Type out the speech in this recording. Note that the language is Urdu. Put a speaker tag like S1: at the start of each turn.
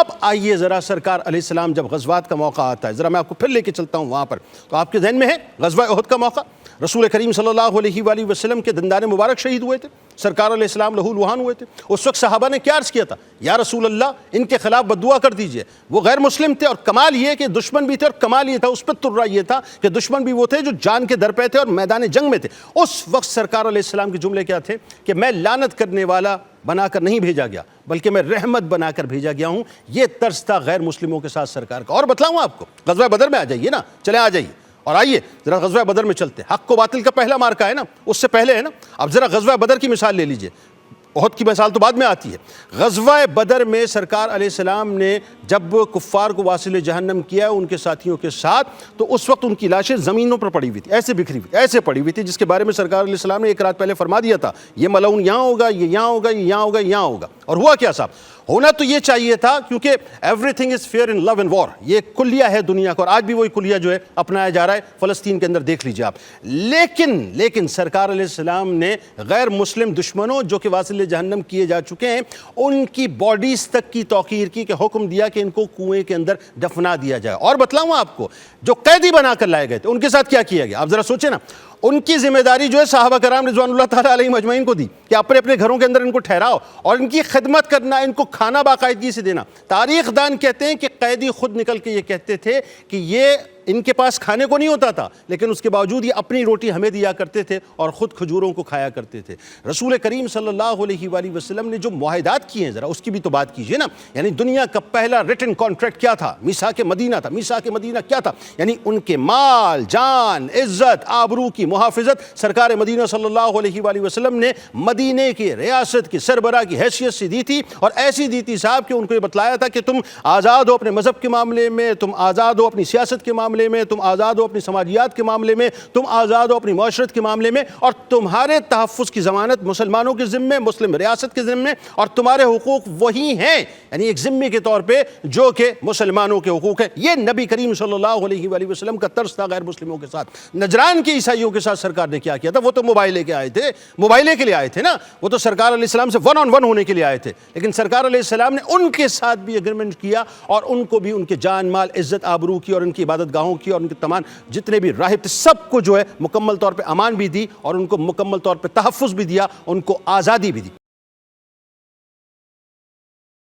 S1: اب آئیے ذرا سرکار علیہ السلام جب غزوات کا موقع آتا ہے، ذرا میں آپ کو پھر لے کے چلتا ہوں وہاں پر، تو آپ کے ذہن میں ہے غزوہ احد کا موقع؟ رسول کریم صلی اللہ علیہ وآلہ وسلم کے دندان مبارک شہید ہوئے تھے، سرکار علیہ السلام لہو لہان ہوئے تھے۔ اس وقت صحابہ نے کیا عرض کیا تھا؟ یا رسول اللہ ان کے خلاف بددعا کر دیجئے، وہ غیر مسلم تھے اور کمال یہ کہ دشمن بھی تھے، اور کمال یہ تھا، اس پہ ترا یہ تھا کہ دشمن بھی وہ تھے جو جان کے در پہ تھے اور میدان جنگ میں تھے۔ اس وقت سرکار علیہ السلام کے جملے کیا تھے کہ میں لعنت کرنے والا بنا کر نہیں بھیجا گیا بلکہ میں رحمت بنا کر بھیجا گیا ہوں۔ یہ طرز تھا غیر مسلموں کے ساتھ سرکار کا۔ اور بتلاؤں آپ کو، غزوہ بدر میں آ جائیے نا، چلے آ جائیے اور آئیے ذرا غزوہ بدر میں چلتے ہیں۔ حق و باطل کا پہلا مارکا ہے نا، اس سے پہلے ہے نا۔ اب ذرا غزوہ بدر کی مثال لے لیجئے، احد کی مثال تو بعد میں آتی ہے۔ غزوہ بدر میں سرکار علیہ السلام نے جب کفار کو واصل جہنم کیا ان کے ساتھیوں کے ساتھ، تو اس وقت ان کی لاشیں زمینوں پر پڑی ہوئی تھی، ایسے بکھری ہوئی، ایسے پڑی ہوئی تھی، جس کے بارے میں سرکار علیہ السلام نے ایک رات پہلے فرما دیا تھا یہ ملعون یہاں ہوگا، یہ یہاں ہوگا، یہ یہاں ہوگا، یہ یہاں ہوگا۔ اور ہوا کیا صاحب؟ ہونا تو یہ چاہیے تھا، کیونکہ everything is fair in love and war, یہ کلیہ ہے دنیا کا، اور آج بھی وہی کلیہ جو ہے اپنایا جا رہا ہے فلسطین کے اندر، دیکھ لیجیے آپ۔ لیکن سرکار علیہ السلام نے غیر مسلم دشمنوں جو کہ واصل جہنم کیے جا چکے ہیں ان کی باڈیز تک کی توقیر کی، کہ حکم دیا کہ ان کو کنویں کے اندر دفنا دیا جائے۔ اور بتلاؤں آپ کو، جو قیدی بنا کر لائے گئے تھے ان کے ساتھ کیا کیا گیا؟ آپ ذرا سوچیں نا، ان کی ذمہ داری جو ہے صحابہ کرام رضوان اللہ تعالیٰ علیہم اجمعین کو دی کہ اپنے اپنے گھروں کے اندر ان کو ٹھہراؤ اور ان کی خدمت کرنا، ان کو کھانا باقاعدگی سے دینا۔ تاریخ دان کہتے ہیں کہ قیدی خود نکل کے یہ کہتے تھے کہ یہ ان کے پاس کھانے کو نہیں ہوتا تھا، لیکن اس کے باوجود یہ اپنی روٹی ہمیں دیا کرتے تھے اور خود کھجوروں کو کھایا کرتے تھے۔ رسول کریم صلی اللہ علیہ وآلہ وسلم نے جو معاہدات کیے ہیں ذرا اس کی بھی تو بات کیجئے نا۔ یعنی دنیا کا پہلا ریٹن کانٹریکٹ کیا تھا؟ میثاق مدینہ تھا۔ میثاق مدینہ کیا تھا؟ یعنی ان کے مال، جان، عزت، آبرو کی محافظت سرکار مدینہ صلی اللہ علیہ وآلہ وسلم نے مدینے کی ریاست کی سربراہ کی حیثیت سے دی تھی، اور ایسی دی تھی صاحب کہ ان کو یہ بتلایا تھا کہ تم آزاد ہو اپنے مذہب کے معاملے میں، تم آزاد ہو اپنی سیاست کے معاملے میں، تم آزاد ہو اپنی سماجیات کے معاملے میں، تم آزاد ہو اپنی معاشرت کے معاملے میں، اور تمہارے تحفظ کی ضمانت مسلمانوں کے ذمے، مسلم ریاست کے ذمے، اور تمہارے حقوق وہی ہیں، یعنی ایک ذمے کے طور پہ جو کہ مسلمانوں کے حقوق ہیں۔ یہ نبی کریم صلی اللہ علیہ وآلہ وسلم کا طرز تھا غیر مسلموں کے ساتھ۔ نجران کے عیسائیوں کے ساتھ سرکار نے کیا کیا تھا؟ وہ تو موبائل لے کے آئے تھے، موبائلے کے لیے آئے تھے نا، وہ تو سرکار علیہ السلام سے ون آن ون ہونے کے لیے آئے تھے، لیکن سرکار علیہ السلام نے ان کے ساتھ بھی ایگریمنٹ کیا، اور ان کو بھی ان کے جان مال، عزت، آبرو کی، اور ان کی عبادت گاہوں کی، اور ان کے تمام جتنے بھی راہب تھے سب کو جو ہے مکمل طور پہ امان بھی دی، اور ان کو مکمل طور پہ تحفظ بھی دیا، ان کو آزادی بھی دی۔